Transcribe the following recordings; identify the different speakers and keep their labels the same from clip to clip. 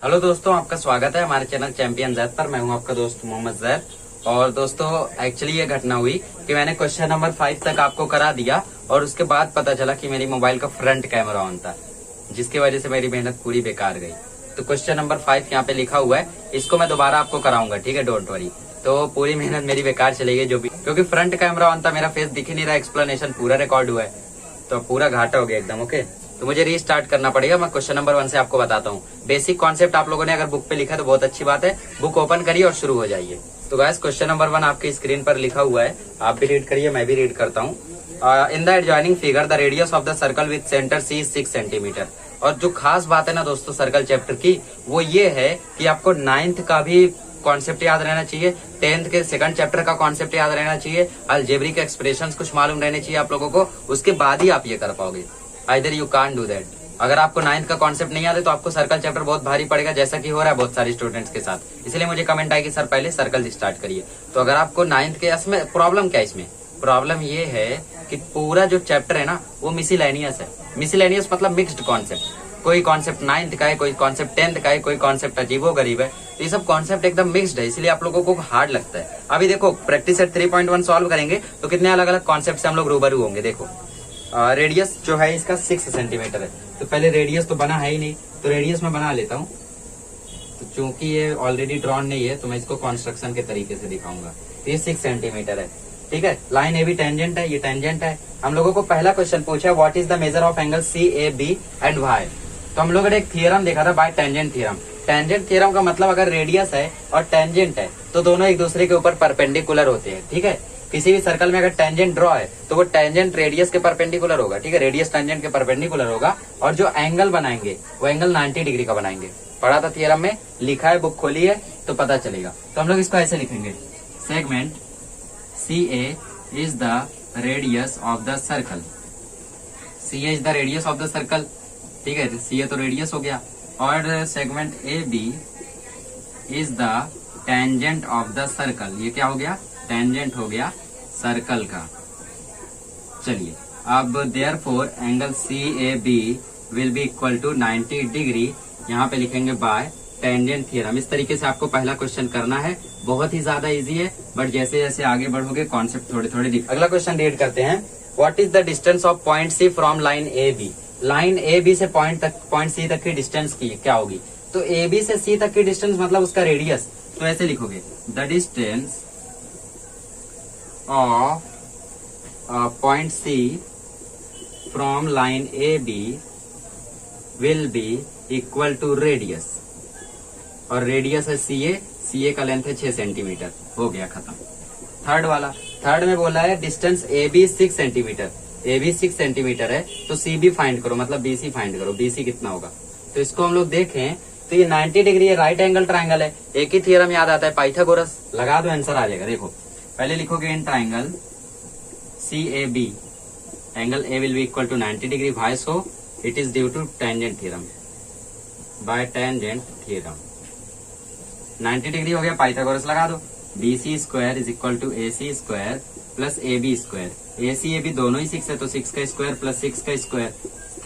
Speaker 1: Hello दोस्तों, आपका स्वागत है हमारे चैनल चैंपियन जैद पर। मैं हूं आपका दोस्त मोहम्मद जैद। और दोस्तों एक्चुअली ये घटना हुई कि मैंने क्वेश्चन नंबर 5 तक आपको करा दिया और उसके बाद पता चला कि मेरी मोबाइल का फ्रंट कैमरा ऑन था, जिसकी वजह से मेरी मेहनत पूरी बेकार गई। तो क्वेश्चन नंबर 5 यहाँ पे लिखा हुआ है, इसको मैं दोबारा आपको कराऊंगा, ठीक है, डोंट वरी। तो पूरी मेहनत मेरी बेकार चली गई जो भी, क्योंकि फ्रंट कैमरा ऑन था, मेरा फेस दिख ही नहीं रहा, एक्सप्लेनेशन पूरा रिकॉर्ड हुआ है, तो पूरा घाटा हो गया एकदम। ओके, तो मुझे रीस्टार्ट करना पड़ेगा। मैं क्वेश्चन नंबर 1 से आपको बताता हूँ। बेसिक कॉन्सेप्ट आप लोगों ने अगर बुक पे लिखा है तो बहुत अच्छी बात है, बुक ओपन करिए और शुरू हो जाइए। तो गाइस क्वेश्चन नंबर 1 आपकी स्क्रीन पर लिखा हुआ है, आप भी रीड करिए, मैं भी रीड करता हूँ। In the adjoining figure the radius of the circle with centre C is 6 centimetre. और जो खास बात है ना दोस्तों सर्कल चैप्टर की, वो ये है कि आपको 9th का भी कॉन्सेप्ट याद रहना चाहिए, 10th के सेकंड चैप्टर का कॉन्सेप्ट याद रहना चाहिए, अलजेब्रिक एक्सप्रेशंस कुछ मालूम रहने चाहिए आप लोगों को, उसके बाद ही आप ये कर पाओगे। Either you can't do that. अगर आपको 9th का कॉन्सेप्ट नहीं आता तो आपको सर्कल चैप्टर बहुत भारी पड़ेगा, जैसा कि हो रहा है बहुत सारे स्टूडेंट्स के साथ। इसलिए मुझे कमेंट आएगी सर पहले सर्कल स्टार्ट करिए। तो अगर आपको 9th के, इसमें प्रॉब्लम क्या है, इसमें प्रॉब्लम ये है कि पूरा जो चैप्टर है ना वो मिसलेनियस है। मिसलेनियस मतलब मिक्स्ड कॉन्सेप्ट, कोई कॉन्सेप्ट 9th का है, कोई कॉन्सेप्ट 10th का है, कोई कॉन्सेप्ट अजीबो गरीब है। तो ये सब कॉन्सेप्ट एकदम मिक्स्ड है, इसलिए आप लोगों को हार्ड लगता है। अभी देखो प्रैक्टिस सेट 3.1 सॉल्व करेंगे तो कितने अलग अलग कॉन्सेप्ट से हम लोग रूबरू होंगे। देखो रेडियस जो है इसका 6 सेंटीमीटर है, तो पहले रेडियस तो बना है ही नहीं, तो रेडियस मैं बना लेता हूँ। तो चूंकि ये ऑलरेडी ड्रॉन नहीं है तो मैं इसको कंस्ट्रक्शन के तरीके से दिखाऊंगा। तो ये 6 सेंटीमीटर है, ठीक है। लाइन ए बी टेंजेंट है, ये टेंजेंट है। हम लोगों को पहला क्वेश्चन पूछा है what is the measure of angle C A B and why. तो हम लोगों ने एक थियरम देखा था, by tangent theorem. Tangent theorem का मतलब अगर रेडियस है और टेंजेंट है तो दोनों एक दूसरे के ऊपर परपेंडिकुलर होते हैं, ठीक है। किसी भी सर्कल में अगर टेंजेंट ड्रॉ है तो वो टेंजेंट रेडियस के परपेंडिकुलर होगा, ठीक है, रेडियस टेंजेंट के परपेंडिकुलर होगा। और जो एंगल बनाएंगे वो एंगल 90 डिग्री का बनाएंगे। पढ़ा था थियरम में, लिखा है, बुक खोली है तो पता चलेगा। तो हम लोग इसको ऐसे लिखेंगे, segment C A is the radius of the circle. C A is the radius of the circle, ठीक है, सी ए तो रेडियस हो गया। और segment A B is the tangent of the circle, ये क्या हो गया, टेंजेंट हो गया सर्कल का। चलिए अब therefore angle C A B will be equal to 90 degree, यहाँ पे लिखेंगे बाय टेंजेंट थियरम। इस तरीके से आपको पहला क्वेश्चन करना है, बहुत ही ज्यादा इजी है, बट जैसे जैसे आगे बढ़ोगे कॉन्सेप्ट थोड़े थोड़े। अगला क्वेश्चन रीड करते हैं, what is the distance of point C from line A B. Line A B से पॉइंट सी तक की डिस्टेंस की क्या होगी। तो ए बी से सी तक की डिस्टेंस मतलब उसका रेडियस, तो ऐसे लिखोगे the distance of point C from line AB will be equal to radius, और रेडियस है CA का लेंथ है 6 सेंटीमीटर। हो गया खत्म। थर्ड वाला, थर्ड में बोला है distance AB 6 centimetre, AB 6 centimetre है तो CB फाइंड करो, मतलब BC फाइंड करो, BC कितना होगा। तो इसको हम लोग देखें तो ये 90 डिग्री है, राइट एंगल ट्राइंगल है। एक ही थियरम याद आता है, पाइथागोरस, लगा दो आंसर आ जाएगा। देखो पहले लिखोगे in triangle C A B angle A will be equal to 90 degree, why so it is due to tangent theorem, by tangent theorem. 90 degree हो गया, पाइथागोरस लगा दो, B C square is equal to A C square plus A B square. A C A B दोनों ही 6 है तो 6 का square plus 6 का स्क्वायर,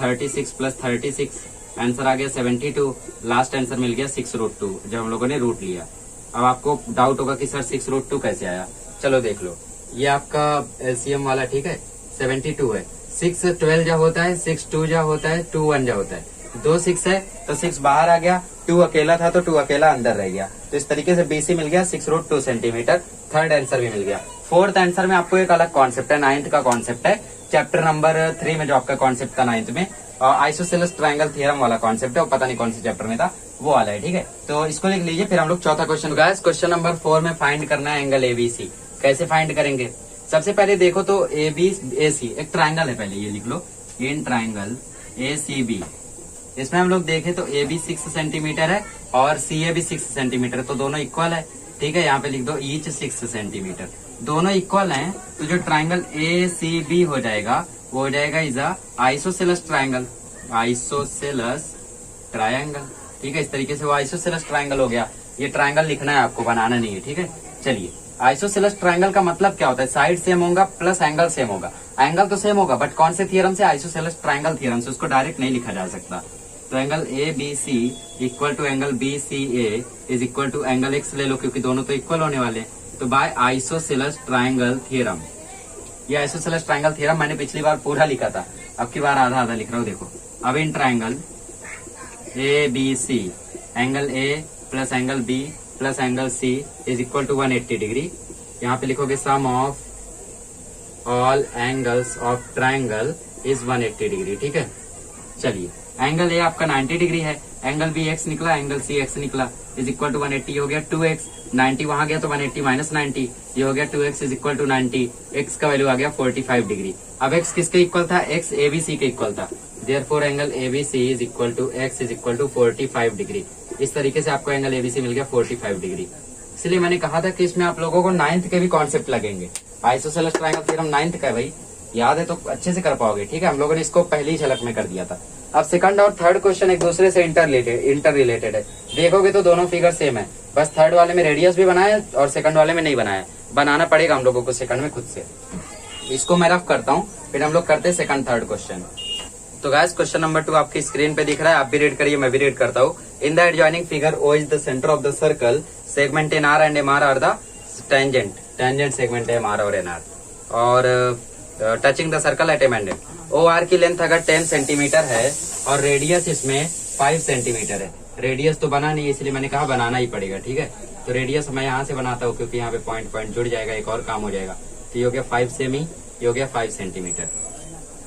Speaker 1: 36 प्लस 36, आंसर आ गया 72। लास्ट आंसर मिल गया 6√2, जब हम लोगों ने रूट लिया। अब आपको डाउट होगा कि सर 6√2 कैसे आया, चलो देख लो, ये आपका एलसीएम वाला, ठीक है, 72 है। 6 12 जा होता है, 6 2 जा होता है, 2 1 जा होता है, 2 6 है तो 6 बाहर आ गया, 2 अकेला था तो 2 अकेला अंदर रह गया। तो इस तरीके से बीसी मिल गया 6√2 सेंटीमीटर। थर्ड आंसर भी मिल गया। फोर्थ आंसर में आपको एक अलग कॉन्सेप्ट है, 9th का कॉन्सेप्ट है, चैप्टर नंबर 3 में जो आपका कॉन्सेप्ट था 9th में, आइसोसेलेस ट्रायंगल थ्योरम वाला कॉन्सेप्ट है, वो पता नहीं कौन से चैप्टर में था, वो वाला है, ठीक है। तो इसको लिख लीजिए, फिर हम लोग चौथा क्वेश्चन। गाइस क्वेश्चन नंबर 4 में फाइंड करना है एंगल एबीसी। कैसे फाइंड करेंगे, सबसे पहले देखो तो ए बी ए सी एक ट्राइंगल है, पहले ये लिख लो, इन ट्राइंगल ए सी बी। इसमें हम लोग देखें तो ए बी 6 सेंटीमीटर है और सी ए भी 6 सेंटीमीटर, तो दोनों इक्वल है, ठीक है। यहाँ पे लिख दो ईच 6 सेंटीमीटर, दोनों इक्वल हैं, तो जो ट्राइंगल ए सी बी हो जाएगा वो हो जाएगा is isosceles triangle, isosceles triangle, ठीक है। इस तरीके से वो आइसोसेलेस ट्राइंगल हो गया। ये ट्राइंगल लिखना है आपको, बनाना नहीं है, ठीक है। चलिए आइसोसेलेस ट्राइंगल का मतलब क्या होता है, साइड सेम होगा प्लस एंगल सेम होगा। एंगल तो सेम होगा बट कौन से थियरम से, आइसोसेलेस ट्राइंगल थियरम से, उसको डायरेक्ट नहीं लिखा जा सकता। तो angle A B C equal to angle B C A is equal to angle x ले लो, क्योंकि दोनों तो इक्वल होने वाले हैं। तो बाय आइसोसेलेस ट्राइंगल थ्योरम, ये आइसोसेलेस ट्राइंगल थ्योरम मैंने पिछली बार पूरा लिखा था, अब की बार आधा आधा लिख रहा हूँ। देखो अब in triangle A B C angle A plus angle B plus angle C is equal to 180 degree. यहाँ पे लिखोगे sum of all angles of triangle is 180 degree. ठीक है, चलिए एंगल ए आपका 90 डिग्री है, एंगल बी एक्स निकला, angle C X निकला, इज इक्वल टू 180 हो गया 2x, 90 वहां गया तो 180 माइनस 90, ये हो गया 2x is equal to 90, x का वैल्यू आ गया 45 डिग्री। अब x किसके इक्वल था, x ABC के इक्वल था, therefore angle ABC is equal to x is equal to 45 degree. इस तरीके से आपको एंगल ABC मिल गया 45 डिग्री। इसलिए मैंने कहा था कि इसमें आप लोगों को 9th के भी कॉन्सेप्ट लगेंगे। आइसोसेलेस ट्रायंगल थ्योरम 9th का है भाई, याद है तो अच्छे से कर पाओगे। ठीक है, हम लोगों ने इसको पहली झलक में कर दिया था। अब सेकंड और थर्ड क्वेश्चन एक दूसरे से इंटर रिलेटेड है। देखोगे तो दोनों फिगर सेम है, बस थर्ड वाले में रेडियस भी बनाया और सेकंड वाले में नहीं बनाया, बनाना पड़ेगा हम लोगों को सेकंड में खुद से। इसको मैं रफ करता हूँ, फिर हम लोग करते हैं सेकंड थर्ड क्वेश्चन। तो गाइस क्वेश्चन नंबर 2 आपकी स्क्रीन पे दिख रहा है, आप भी रीड करिए, मैं भी रीड करता हूँ। In the adjoining figure O is the centre of the circle, segment N R and M R are the tangent segment M R और एन आर, और touching the circle at M and N. O R की length अगर 10 centimetre है और radius इसमें 5 centimetre है, radius तो बना नहीं है इसलिए मैंने कहा बनाना ही पड़ेगा। ठीक है, तो रेडियस मैं यहाँ से बनाता हूँ क्योंकि यहाँ पे पॉइंट जुड़ जाएगा, एक और काम हो जाएगा। तो ये हो गया 5 सेमी, ये हो गया 5 सेंटीमीटर।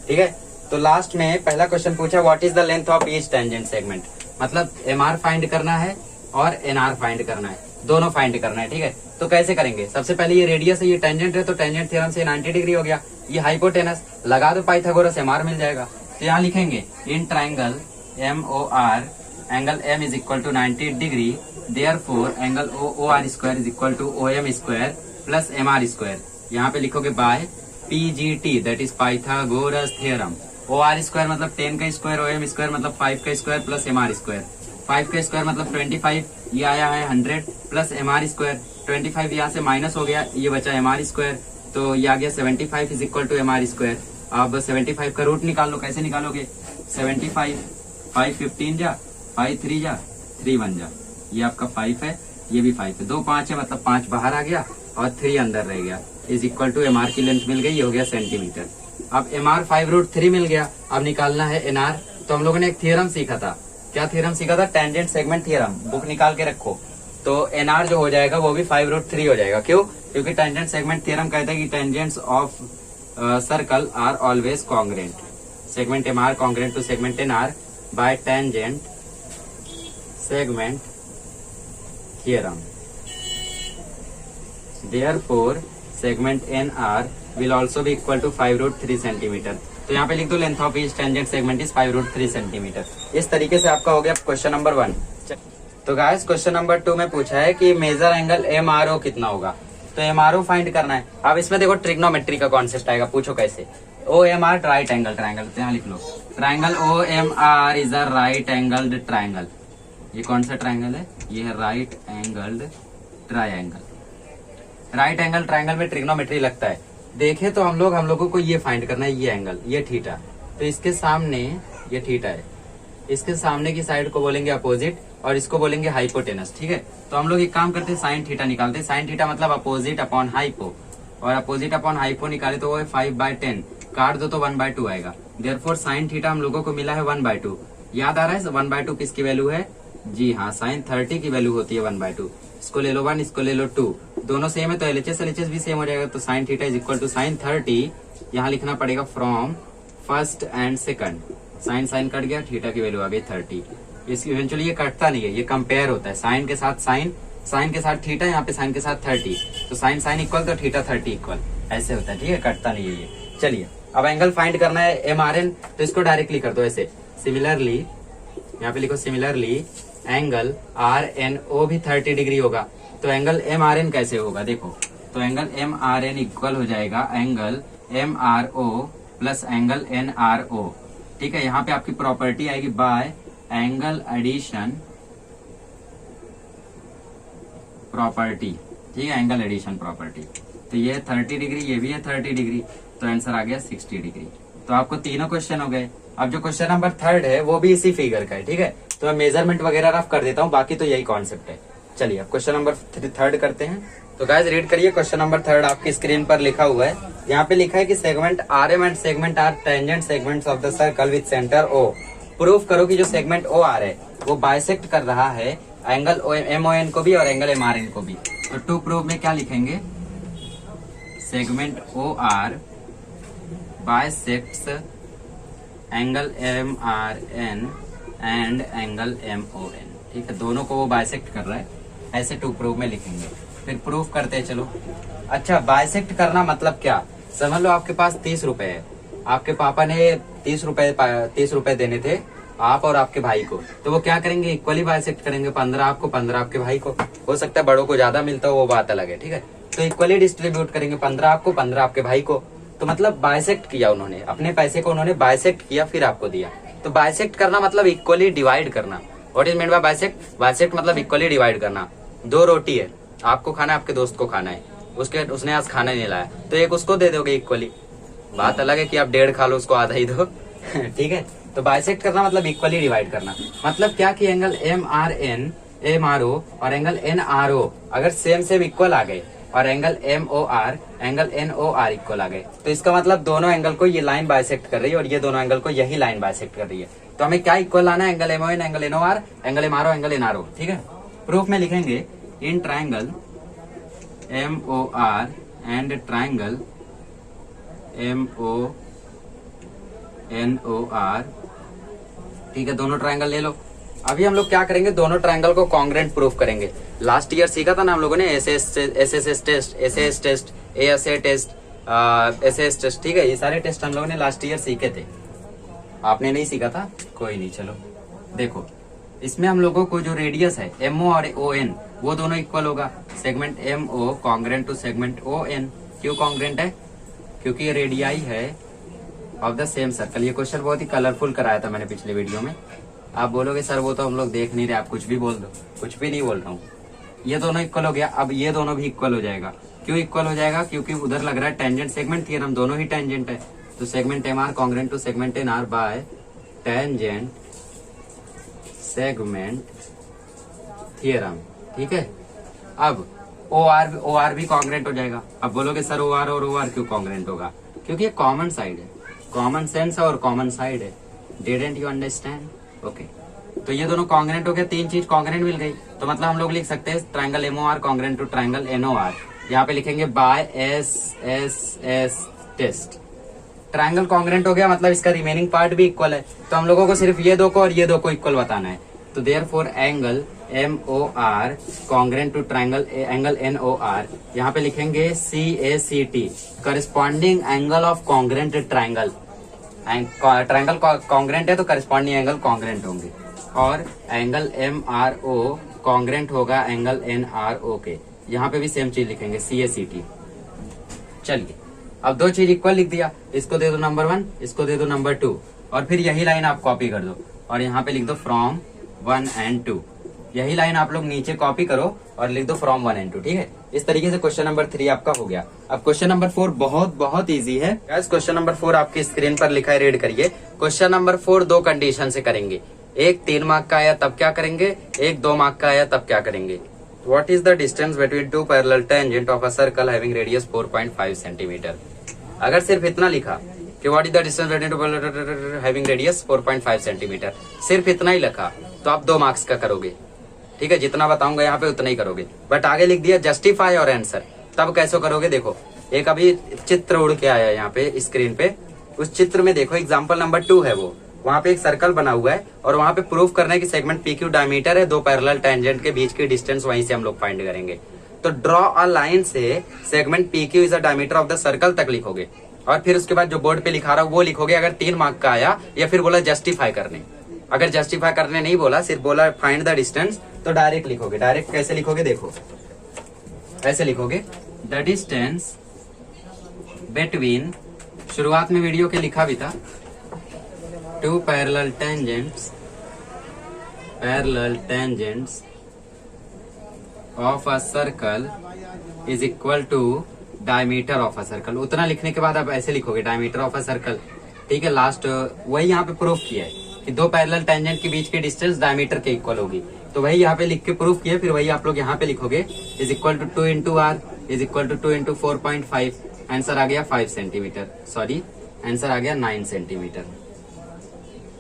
Speaker 1: ठीक है, तो लास्ट में पहला क्वेश्चन पूछा what is the length of each tangent segment, मतलब एम आर फाइंड करना है और एन आर फाइंड करना है, दोनों फाइंड करना है। ठीक है, तो कैसे करेंगे, सबसे पहले ये रेडियस है, ये टेंजेंट है, तो टेंजेंट थ्योरम से 90 डिग्री हो गया, ये हाइपोटेनस लगा दो पाइथागोरस, एम आर मिल जाएगा। तो यहाँ लिखेंगे in triangle M O R angle M is equal to 90 degree, therefore angle O R square is equal to O M square plus M R square. यहाँ पे लिखोगे by PGT that is Pythagoras theorem. O R square मतलब 10 का square, ओ M square मतलब 5 का square plus M R square. 5 का square मतलब 25, ये आया है 100 प्लस एम आर स्क्वायर, 25 यहाँ से माइनस हो गया, ये बचा एम आर स्क्वायर, तो ये आ गया 75 is equal to M R square. अब 75 का रूट निकाल लो, कैसे निकालोगे, 75 5 15 जा, 5 3 जा, 3 1 जा, ये आपका 5 है, ये भी 5 है, 2 5 है मतलब 5 बाहर आ गया और 3 अंदर रह गया, is equal to M R की लेंथ मिल गई, ये हो गया सेंटीमीटर। अब एम आर 5√3 मिल गया, अब निकालना है एन आर। तो हम लोगों ने एक थ्योरम सीखा था, क्या थ्योरम सीखा था, टेंजेंट सेगमेंट थ्योरम, बुक निकाल के रखो। तो एन आर जो हो जाएगा वो भी 5√3 हो जाएगा, क्यों, क्योंकि टेंजेंट सेगमेंट थ्योरम कहता है कि tangents of circle are always congruent, segment M R congruent to segment N R by tangent segment theorem, therefore segment N R will also be equal to 5√3 centimetre. तो यहाँ पे लिख दो length of each tangent segment is 5√3 centimetre. इस तरीके से आपका हो गया क्वेश्चन नंबर 1। तो गाइस क्वेश्चन नंबर 2 में पूछा है कि मेजर एंगल MRO कितना होगा, तो MRO फाइंड करना है। अब इसमें देखो ट्रिग्नोमेट्री का कॉन्सेप्ट आएगा, पूछो कैसे। OMR राइट एंगल ट्राइंगल, तो यहाँ लिख लो triangle OMR is a right angled triangle. ये कौन सा ट्राइंगल है, ये है right angled triangle. Right angle triangle में ट्रिग्नोमेट्री लगता है। देखे तो हम लोगों को ये फाइंड करना है, ये एंगल, ये थीटा, तो इसके सामने ये थीटा है, इसके सामने की साइड को बोलेंगे अपोजिट और इसको बोलेंगे हाइपोटेनस। ठीक है, तो हम लोग एक काम करते हैं, साइन थीटा निकालते हैं। साइन थीटा मतलब अपोजिट अपॉन हाइपो, और अपोजिट अपॉन हाइपो निकाले तो वो है 5/10, काट दो तो 1/2 आएगा। देयरफॉर साइन थीटा हम लोगों को मिला है 1/2। याद आ रहा है 1/2 किसकी वैल्यू है, जी हाँ, साइन 30 की वैल्यू होती है 1/2। इसको ले लो 1, इसको ले लो 2, दोनों सेम है तो LHS भी सेम हो जाएगा। तो sine theta is equal to sine 30, यहाँ लिखना पड़ेगा from first and second, sine sine cut गया, थीटा की वैल्यू आ गई 30। इसकी इवेंचुअली ये कटता नहीं है, ये कंपेयर होता है, साइन के साथ साइन, साइन के साथ थीटा, यहाँ पे साइन के साथ 30, तो साइन साइन इक्वल तो थीटा 30 इक्वल, ऐसे होता है। ठीक है, कटता नहीं है ये। चलिए अब एंगल फाइंड करना है MRN, तो इसको डायरेक्टली कर दो ऐसे, सिमिलरली यहाँ पे लिखो सिमिलरली एंगल RNO भी 30 डिग्री होगा। तो एंगल MRN कैसे होगा, देखो, तो एंगल MRN इक्वल हो जाएगा angle MRO plus angle NRO। ठीक है, यहाँ पे आपकी प्रॉपर्टी आएगी बाय एंगल एडिशन प्रॉपर्टी। ठीक है, एंगल एडिशन प्रॉपर्टी। तो ये 30 डिग्री, ये भी है 30 डिग्री, तो आंसर आ गया 60 डिग्री। तो आपको तीनों क्वेश्चन हो गए। अब जो क्वेश्चन नंबर 3 है वो भी इसी फिगर का है, ठीक है। तो मैं मेजरमेंट वगैरह रफ कर देता हूँ, बाकी तो यही कॉन्सेप्ट है। चलिए अब क्वेश्चन नंबर 3 करते हैं। तो गाइस रीड करिए, क्वेश्चन नंबर 3 आपकी स्क्रीन पर लिखा हुआ है। यहाँ पे लिखा है कि segment R M and segment R tangent segments of the circle with centre O. Proof करो कि जो सेगमेंट ओ आर है वो बाइसेक्ट कर रहा है एंगल एम ओ एन को भी और एंगल एम आर एन को भी। तो टू प्रूफ में क्या लिखेंगे, segment O R bisects angle M R N and angle M O N, ठीक है। दोनों को वो बाइसेक्ट कर रहा है, ऐसे टू प्रूफ में लिखेंगे। फिर प्रूफ करते हैं, चलो। अच्छा, बाइसेक्ट करना मतलब क्या, समझ लो आपके पास 30 रुपए है, आपके पापा ने 30 रुपए देने थे आप और आपके भाई को, तो वो क्या करेंगे, इक्वली बाइसेक्ट करेंगे। 15 आपको, 15 आपके भाई को। हो सकता है बड़ों को ज्यादा मिलता हो, वो बात अलग है, ठीक है। तो इक्वली डिस्ट्रीब्यूट करेंगे, 15 आपको, 15 आपके भाई को। तो मतलब बाइसेक्ट किया उन्होंने, अपने पैसे को उन्होंने बाइसेक्ट किया, फिर आपको दिया। तो बाइसेक्ट करना मतलब इक्वली डिवाइड करना। What is mean by bisect, bisect मतलब इक्वली डिवाइड करना। 2 रोटी है, आपको खाना है, आपके दोस्त को खाना है, उसने आज खाना नहीं लाया, तो एक उसको दे दोगे इक्वली। बात अलग है कि आप 1.5 खा लो, उसको आधा ही दो ठीक है। तो बाइसेक्ट करना मतलब इक्वली डिवाइड करना। मतलब क्या कि एंगल एम आर ओ और एंगल एन आर ओ अगर सेम इक्वल आ गए और angle M O R angle N O R equal आ गए, तो इसका मतलब दोनों एंगल को ये लाइन बाइसेक्ट कर रही है और ये दोनों एंगल को यही लाइन बाइसेक्ट कर रही है। तो हमें क्या इक्वल लाना है, angle M O N angle N O R angle M R O angle N R O, ठीक है। प्रूफ में लिखेंगे in triangle M O R and triangle M O N O R, ठीक है। दोनों ट्राइंगल ले लो। अभी हम लोग क्या करेंगे, दोनों ट्राइंगल को कॉन्ग्रेंट प्रूफ करेंगे। लास्ट ईयर सीखा था ना हम लोगों ने S S test, S test, ASA test, SS test, ठीक है। ये सारे टेस्ट हम लोगों ने लास्ट ईयर सीखे थे, आपने नहीं सीखा था, कोई नहीं। चलो देखो, इसमें हम लोगों को जो रेडियस है एम ओ और ओ एन, वो दोनों इक्वल होगा। Segment M O congruent to segment O N. क्यों कॉन्ग्रेंट है, क्योंकि ये रेडियाई है ऑफ द सेम सर्कल। ये क्वेश्चन बहुत ही कलरफुल कराया था मैंने पिछले वीडियो में। आप बोलोगे सर वो तो हम लोग देख नहीं रहे, आप कुछ भी बोल दो। कुछ भी नहीं बोल रहा हूँ, ये दोनों इक्वल हो गया। अब ये दोनों भी इक्वल हो जाएगा। क्यों इक्वल हो जाएगा, क्योंकि उधर लग रहा है टेंजेंट सेगमेंट थ्योरम, दोनों ही टेंजेंट है। तो segment M R congruent to segment N R by tangent segment theorem, ठीक है। अब ओ आर भी कॉन्ग्रेंट हो जाएगा। अब बोलोगे सर ओ आर और ओ आर क्यों कॉन्ग्रेंट होगा, क्योंकि ये कॉमन साइड है, कॉमन सेंस और कॉमन साइड है। Didn't you understand, okay. तो ये दोनों कॉन्ग्रेंट हो गए, 3 चीज कॉन्ग्रेंट मिल गई। तो मतलब हम लोग लिख सकते हैं triangle MO R congruent to triangle NO R. यहाँ पे लिखेंगे by S S S test. Triangle congruent हो गया, मतलब इसका रिमेनिंग पार्ट भी इक्वल है। तो हम लोगों को सिर्फ ये 2 को और ये 2 को इक्वल बताना है। तो therefore angle M O R congruent to triangle angle N O R, यहाँ पे लिखेंगे C A C T, corresponding angle of congruent triangle. Triangle congruent है तो करस्पॉन्डिंग एंगल कॉन्ग्रेंट होंगे। और angle M R O congruent होगा angle N R O के, यहाँ पे भी सेम चीज लिखेंगे सी ए सी टी। चलिए अब 2 चीज इक्वल लिख दिया, इसको दे दो नंबर 1, इसको दे दो नंबर 2, और फिर यही लाइन आप कॉपी कर दो और यहाँ पे लिख दो फ्रॉम 1 एंड 2। यही लाइन आप लोग नीचे कॉपी करो और लिख दो फ्रॉम 1 एंड 2, ठीक है। इस तरीके से क्वेश्चन नंबर 3 आपका हो गया। अब क्वेश्चन नंबर 4 बहुत इजी है। क्वेश्चन नंबर 4 आपकी स्क्रीन पर लिखा है, रीड करिए। क्वेश्चन नंबर 4 2 कंडीशन से करेंगे। एक 3 मार्क का आया तब क्या करेंगे, एक 2 मार्क का आया तब क्या करेंगे। What is the distance between 2 parallel tangent of a circle having radius 4.5 centimetre. अगर सिर्फ इतना लिखा कि what is the distance between 2 parallel having radius 4.5 centimetre, सिर्फ इतना ही लिखा तो आप 2 मार्क्स का करोगे, ठीक है। जितना बताऊंगा यहाँ पे उतना ही करोगे। बट आगे लिख दिया जस्टिफाई और आंसर, तब कैसे करोगे। देखो एक अभी चित्र उड़ के आया यहाँ पे स्क्रीन पे, उस चित्र में देखो एग्जाम्पल नंबर 2 है वो, वहाँ पे एक सर्कल बना हुआ है और वहाँ पे प्रूफ करना है कि सेगमेंट पी क्यू डायमीटर है, 2 पैरेलल टेंजेंट के बीच की डिस्टेंस वहीं से हम लोग फाइंड करेंगे। तो ड्रॉ अ लाइन से segment P Q is a diameter of the circle तक लिखोगे और फिर उसके बाद जो बोर्ड पे लिखा रहा हूँ वो लिखोगे। अगर 3 मार्क का आया या फिर बोला जस्टिफाई करने, अगर जस्टिफाई करने नहीं बोला, सिर्फ बोला फाइंड द डिस्टेंस, तो डायरेक्ट लिखोगे। डायरेक्ट कैसे लिखोगे, देखो ऐसे लिखोगे, द डिस्टेंस बिटवीन, शुरुआत में वीडियो के लिखा भी था, 2 parallel tangents of a circle is equal to diameter of a circle. उतना लिखने के बाद आप ऐसे लिखोगे, डायमीटर ऑफ अ सर्कल ठीक है। लास्ट वही यहाँ पे प्रूफ किया है कि दो पैरेलल टेंजेंट के बीच की डिस्टेंस डायमीटर के इक्वल होगी, तो वही यहाँ पे लिख के प्रूफ किया। फिर वही आप लोग यहाँ पे लिखोगे is equal to 2 into R is equal to 2 into 4.5। Answer आ गया 5 सेंटीमीटर, सॉरी आंसर आ गया 9 सेंटीमीटर।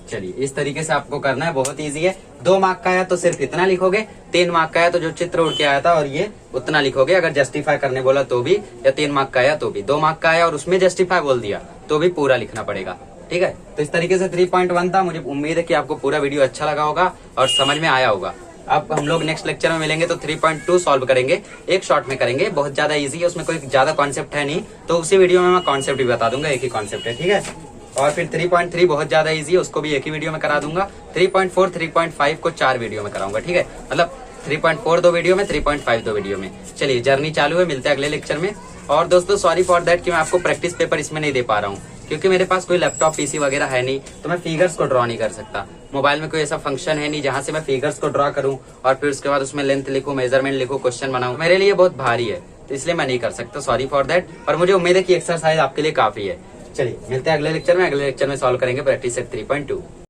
Speaker 1: चलिए इस तरीके से आपको करना है, बहुत इजी है। 2 मार्क का आया तो सिर्फ इतना लिखोगे, 3 मार्क का आया तो जो चित्र उड़ के आया था और ये उतना लिखोगे। अगर जस्टिफाई करने बोला तो भी, या 3 मार्क का आया तो भी। 2 मार्क का आया और उसमें जस्टिफाई बोल दिया तो भी पूरा लिखना पड़ेगा, ठीक है। तो इस तरीके से 3.1 था। मुझे उम्मीद है कि आपको पूरा वीडियो अच्छा लगा होगा और समझ में आया होगा। अब हम लोग नेक्स्ट लेक्चर में मिलेंगे तो 3.2 सॉल्व करेंगे, एक शॉर्ट में करेंगे। बहुत ज्यादा इजी है, उसमें कोई ज्यादा कॉन्सेप्ट है नहीं, तो उसी वीडियो में मैं कॉन्सेप्ट भी बता दूंगा, एक ही कॉन्सेप्ट है, ठीक है। और फिर 3.3 बहुत ज्यादा इजी है, उसको भी एक ही वीडियो में करा दूंगा। 3.4 3.5 को 4 वीडियो में कराऊंगा, ठीक है। मतलब 3.4 2 वीडियो में, 3.5 2 वीडियो में। चलिए जर्नी चालू है, मिलते हैं अगले लेक्चर में। और दोस्तों सॉरी फॉर दैट कि मैं आपको प्रैक्टिस पेपर इसमें नहीं दे पा रहा हूँ, क्योंकि मेरे पास कोई लैपटॉप पीसी वगैरह है नहीं, तो मैं फिगर्स को ड्रॉ नहीं कर सकता। मोबाइल में कोई ऐसा फंक्शन है नहीं जहां से मैं फिगर्स को ड्रॉ करूं और फिर उसके बाद उसमें लेंथ लिखूं, मेजरमेंट लिखूं, क्वेश्चन बनाऊं। मेरे लिए बहुत भारी है, तो इसलिए मैं नहीं कर सकता, सॉरी फॉर दैट। और मुझे उम्मीद है कि एक्सरसाइज आपके लिए काफी है। चलिए मिलते हैं अगले लेक्चर में, अगले लेक्चर में सॉल्व करेंगे प्रैक्टिस सेट 3.2।